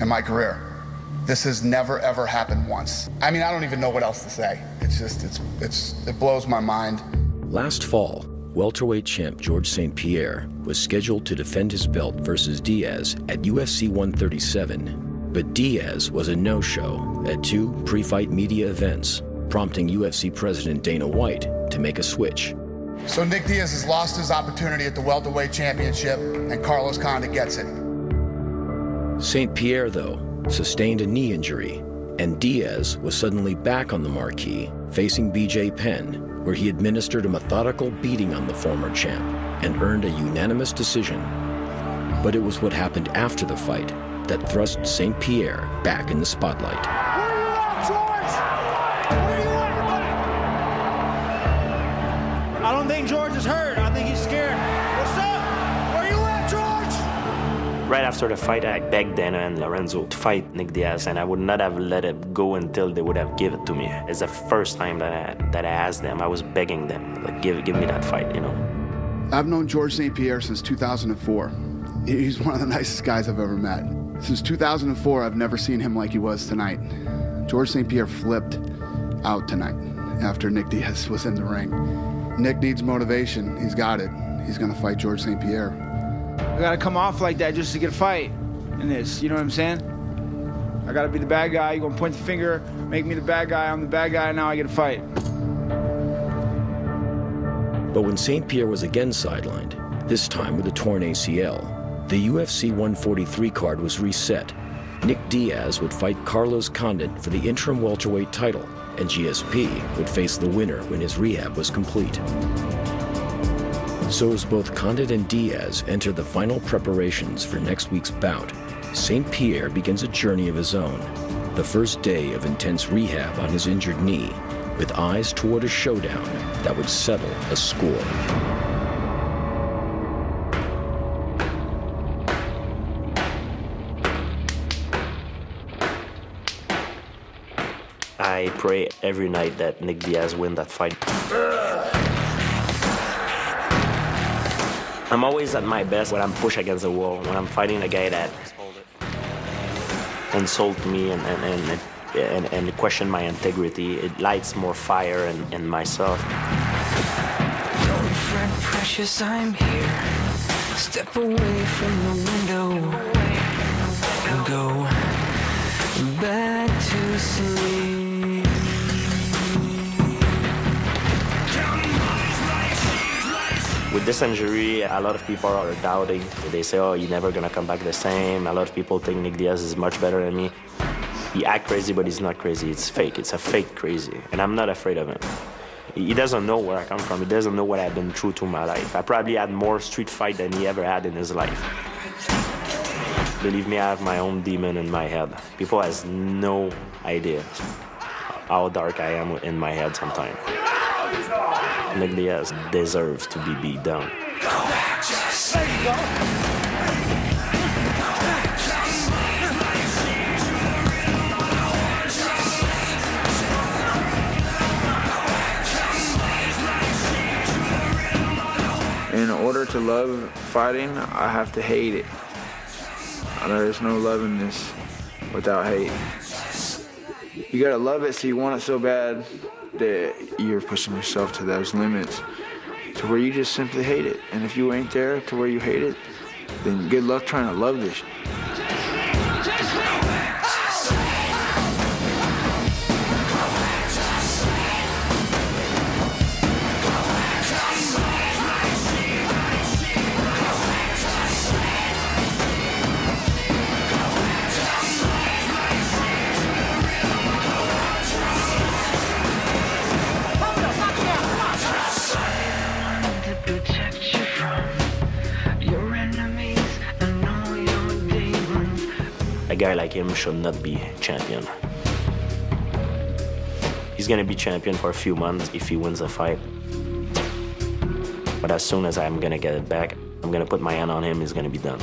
in my career. This has never, ever happened once. I mean, I don't even know what else to say. It's just, it blows my mind. Last fall, welterweight champ George St-Pierre was scheduled to defend his belt versus Diaz at UFC 137, but Diaz was a no-show at 2 pre-fight media events, prompting UFC President Dana White to make a switch. So Nick Diaz has lost his opportunity at the welterweight championship, and Carlos Condit gets it. St-Pierre, though, sustained a knee injury, and Diaz was suddenly back on the marquee, facing BJ Penn, where he administered a methodical beating on the former champ and earned a unanimous decision. But it was what happened after the fight that thrust St-Pierre back in the spotlight. Where you at, George? Where you at, buddy? I don't think George is hurt. I think he's scared. What's up? Where you at, George? Right after the fight, I begged Dana and Lorenzo to fight Nick Diaz, and I would not have let it go until they would have given it to me. It's the first time that I asked them. I was begging them, like, give me that fight, you know. I've known George St-Pierre since 2004. He's one of the nicest guys I've ever met. Since 2004, I've never seen him like he was tonight. George St-Pierre flipped out tonight after Nick Diaz was in the ring. Nick needs motivation. He's got it. He's gonna fight George St-Pierre. I gotta come off like that just to get a fight in this, you know what I'm saying? I gotta be the bad guy. You're gonna point the finger, make me the bad guy. I'm the bad guy, and now I get a fight. But when St-Pierre was again sidelined, this time with a torn ACL, the UFC 143 card was reset. Nick Diaz would fight Carlos Condit for the interim welterweight title, and GSP would face the winner when his rehab was complete. So as both Condit and Diaz enter the final preparations for next week's bout, St-Pierre begins a journey of his own. The first day of intense rehab on his injured knee, with eyes toward a showdown that would settle a score. I pray every night that Nick Diaz win that fight. I'm always at my best when I'm pushed against the wall, when I'm fighting a guy that insults me and question my integrity. It lights more fire in myself. Don't fret, precious, I'm here. Step away from the window. Go back to sleep. With this injury, a lot of people are doubting. They say, oh, you're never gonna come back the same. A lot of people think Nick Diaz is much better than me. He acts crazy, but he's not crazy. It's fake. It's a fake crazy. And I'm not afraid of him. He doesn't know where I come from. He doesn't know what I've been through to my life. I probably had more street fight than he ever had in his life. Believe me, I have my own demon in my head. People has no idea how dark I am in my head sometimes. Nick Diaz deserves to be beat down. In order to love fighting, I have to hate it. There's no love in this without hate. You gotta love it so you want it so bad that you're pushing yourself to those limits to where you just simply hate it. And if you ain't there to where you hate it, then good luck trying to love this. A guy like him should not be champion. He's gonna be champion for a few months if he wins a fight. But as soon as I'm gonna get it back, I'm gonna put my hand on him, he's gonna be done.